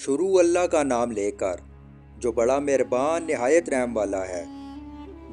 شروع اللہ کا نام لے کر جو بڑا مہربان نہایت رحم والا ہے۔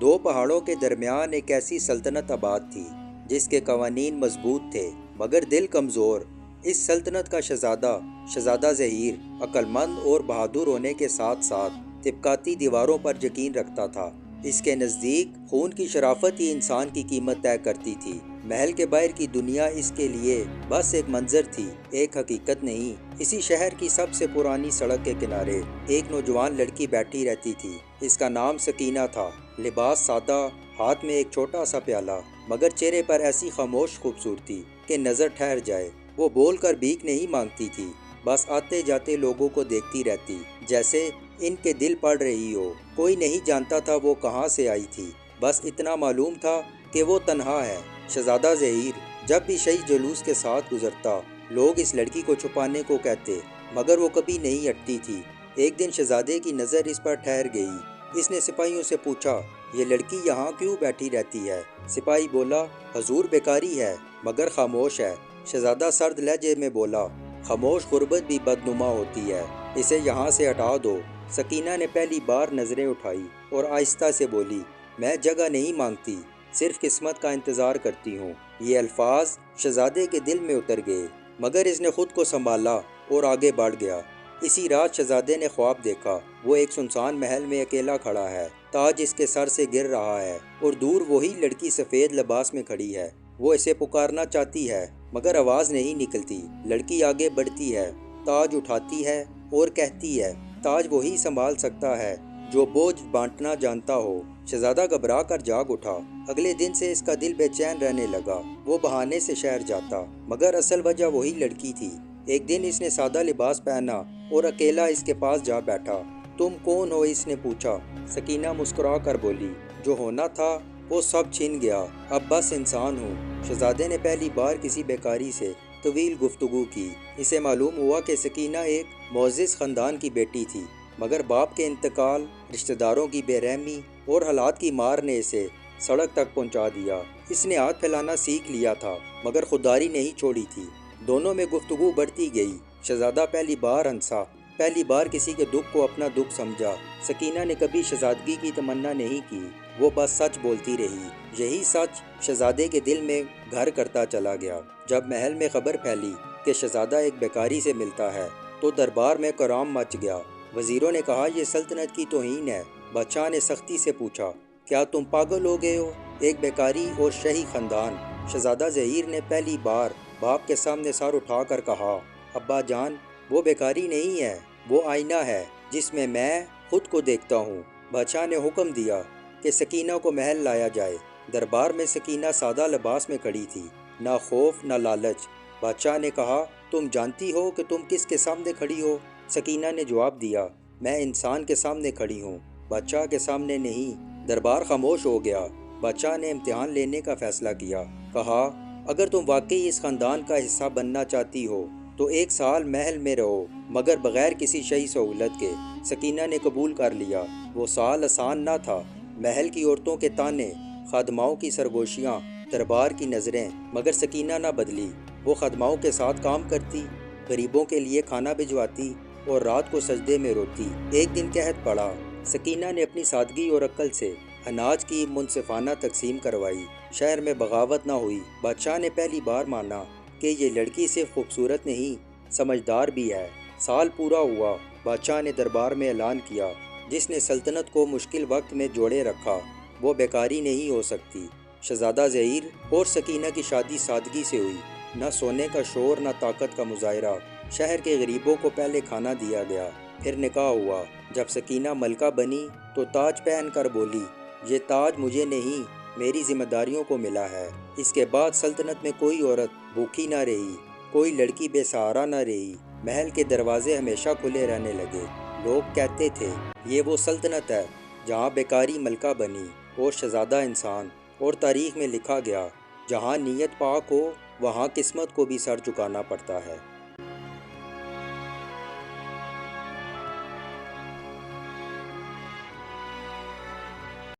دو پہاڑوں کے درمیان ایک ایسی سلطنت آباد تھی جس کے قوانین مضبوط تھے مگر دل کمزور۔ اس سلطنت کا شہزادہ ظہیر عقل مند اور بہادر ہونے کے ساتھ ساتھ طبقاتی دیواروں پر یقین رکھتا تھا۔ اس کے نزدیک خون کی شرافت ہی انسان کی قیمت طے کرتی تھی۔ محل کے باہر کی دنیا اس کے لیے بس ایک منظر تھی، ایک حقیقت نہیں۔ اسی شہر کی سب سے پرانی سڑک کے کنارے ایک نوجوان لڑکی بیٹھی رہتی تھی۔ اس کا نام سکینہ تھا۔ لباس سادہ، ہاتھ میں ایک چھوٹا سا پیالہ، مگر چہرے پر ایسی خاموش خوبصورتی کہ نظر ٹھہر جائے۔ وہ بول کر بھیک نہیں مانگتی تھی، بس آتے جاتے لوگوں کو دیکھتی رہتی جیسے ان کے دل پڑ رہی ہو۔ کوئی نہیں جانتا تھا وہ کہاں سے آئی تھی، بس اتنا معلوم تھا کہ وہ تنہا ہے۔ شہزادہ ظہیر جب بھی شہی جلوس کے ساتھ گزرتا، لوگ اس لڑکی کو چھپانے کو کہتے، مگر وہ کبھی نہیں ہٹتی تھی۔ ایک دن شہزادے کی نظر اس پر ٹھہر گئی۔ اس نے سپاہیوں سے پوچھا، یہ لڑکی یہاں کیوں بیٹھی رہتی ہے؟ سپاہی بولا، حضور بیکاری ہے مگر خاموش ہے۔ شہزادہ سرد لہجے میں بولا، خاموش غربت بھی بدنما ہوتی ہے، اسے یہاں سے ہٹا دو۔ سکینہ نے پہلی بار نظریں اٹھائی اور آہستہ سے بولی، میں جگہ نہیں مانگتی، صرف قسمت کا انتظار کرتی ہوں۔ یہ الفاظ شہزادے کے دل میں اتر گئے، مگر اس نے خود کو سنبھالا اور آگے بڑھ گیا۔ اسی رات شہزادے نے خواب دیکھا، وہ ایک سنسان محل میں اکیلا کھڑا ہے، تاج اس کے سر سے گر رہا ہے اور دور وہی لڑکی سفید لباس میں کھڑی ہے۔ وہ اسے پکارنا چاہتی ہے مگر آواز نہیں نکلتی۔ لڑکی آگے بڑھتی ہے، تاج اٹھاتی ہے اور کہتی ہے، تاج وہی سنبھال سکتا ہے جو بوجھ بانٹنا جانتا ہو۔ شہزادہ گھبرا کر جاگ اٹھا۔ اگلے دن سے اس کا دل بے چین رہنے لگا۔ وہ بہانے سے شہر جاتا مگر اصل وجہ وہی لڑکی تھی۔ ایک دن اس نے سادہ لباس پہنا اور اکیلا اس کے پاس جا بیٹھا۔ تم کون ہو؟ اس نے پوچھا۔ سکینہ مسکرا کر بولی، جو ہونا تھا وہ سب چھن گیا، اب بس انسان ہوں۔ شہزادے نے پہلی بار کسی بیکاری سے طویل گفتگو کی۔ اسے معلوم ہوا کہ سکینہ ایک معزز خاندان کی بیٹی تھی، مگر باپ کے انتقال، رشتہ داروں کی بے رحمی اور حالات کی مار نے اسے سڑک تک پہنچا دیا۔ اس نے ہاتھ پھیلانا سیکھ لیا تھا مگر خودداری نہیں چھوڑی تھی۔ دونوں میں گفتگو بڑھتی گئی۔ شہزادہ پہلی بار ہنسا، پہلی بار کسی کے دکھ کو اپنا دکھ سمجھا۔ سکینہ نے کبھی شہزادگی کی تمنا نہیں کی، وہ بس سچ بولتی رہی۔ یہی سچ شہزادے کے دل میں گھر کرتا چلا گیا۔ جب محل میں خبر پھیلی کہ شہزادہ ایک بیکاری سے ملتا ہے تو دربار میں کوہرام مچ گیا۔ وزیروں نے کہا، یہ سلطنت کی توہین ہے۔ بادشاہ نے سختی سے پوچھا، کیا تم پاگل ہو گئے ہو؟ ایک بیکاری اور شاہی خاندان۔ شہزادہ ظہیر نے پہلی بار باپ کے سامنے سر اٹھا کر کہا، ابا جان، وہ بیکاری نہیں ہے، وہ آئینہ ہے جس میں میں خود کو دیکھتا ہوں۔ بادشاہ نے حکم دیا کہ سکینہ کو محل لایا جائے۔ دربار میں سکینہ سادہ لباس میں کھڑی تھی، نہ خوف نہ لالچ۔ بادشاہ نے کہا، تم جانتی ہو کہ تم کس کے سامنے کھڑی ہو؟ سکینہ نے جواب دیا، میں انسان کے سامنے کھڑی ہوں، بادشاہ کے سامنے نہیں۔ دربار خاموش ہو گیا۔ بادشاہ نے امتحان لینے کا فیصلہ کیا۔ کہا، اگر تم واقعی اس خاندان کا حصہ بننا چاہتی ہو تو 1 سال محل میں رہو مگر بغیر کسی شہی سہولت کے۔ سکینہ نے قبول کر لیا۔ وہ سال آسان نہ تھا۔ محل کی عورتوں کے طانے، خادماؤں کی سرگوشیاں، دربار کی نظریں، مگر سکینہ نہ بدلی۔ وہ خادماؤں کے ساتھ کام کرتی، غریبوں کے لیے کھانا بھجواتی اور رات کو سجدے میں روتی۔ ایک دن قحط پڑا۔ سکینہ نے اپنی سادگی اور عقل سے اناج کی منصفانہ تقسیم کروائی۔ شہر میں بغاوت نہ ہوئی۔ بادشاہ نے پہلی بار مانا کہ یہ لڑکی صرف خوبصورت نہیں، سمجھدار بھی ہے۔ سال پورا ہوا۔ بادشاہ نے دربار میں اعلان کیا، جس نے سلطنت کو مشکل وقت میں جوڑے رکھا وہ بیکاری نہیں ہو سکتی۔ شہزادہ ظہیر اور سکینہ کی شادی سادگی سے ہوئی، نہ سونے کا شور نہ طاقت کا مظاہرہ۔ شہر کے غریبوں کو پہلے کھانا دیا گیا، پھر نکاح ہوا۔ جب سکینہ ملکہ بنی تو تاج پہن کر بولی، یہ تاج مجھے نہیں، میری ذمہ داریوں کو ملا ہے۔ اس کے بعد سلطنت میں کوئی عورت بھوکی نہ رہی، کوئی لڑکی بے سہارا نہ رہی۔ محل کے دروازے ہمیشہ کھلے رہنے لگے۔ لوگ کہتے تھے، یہ وہ سلطنت ہے جہاں بیکاری ملکہ بنی اور شہزادہ انسان۔ اور تاریخ میں لکھا گیا، جہاں نیت پاک ہو وہاں قسمت کو بھی سر جھکانا پڑتا ہے۔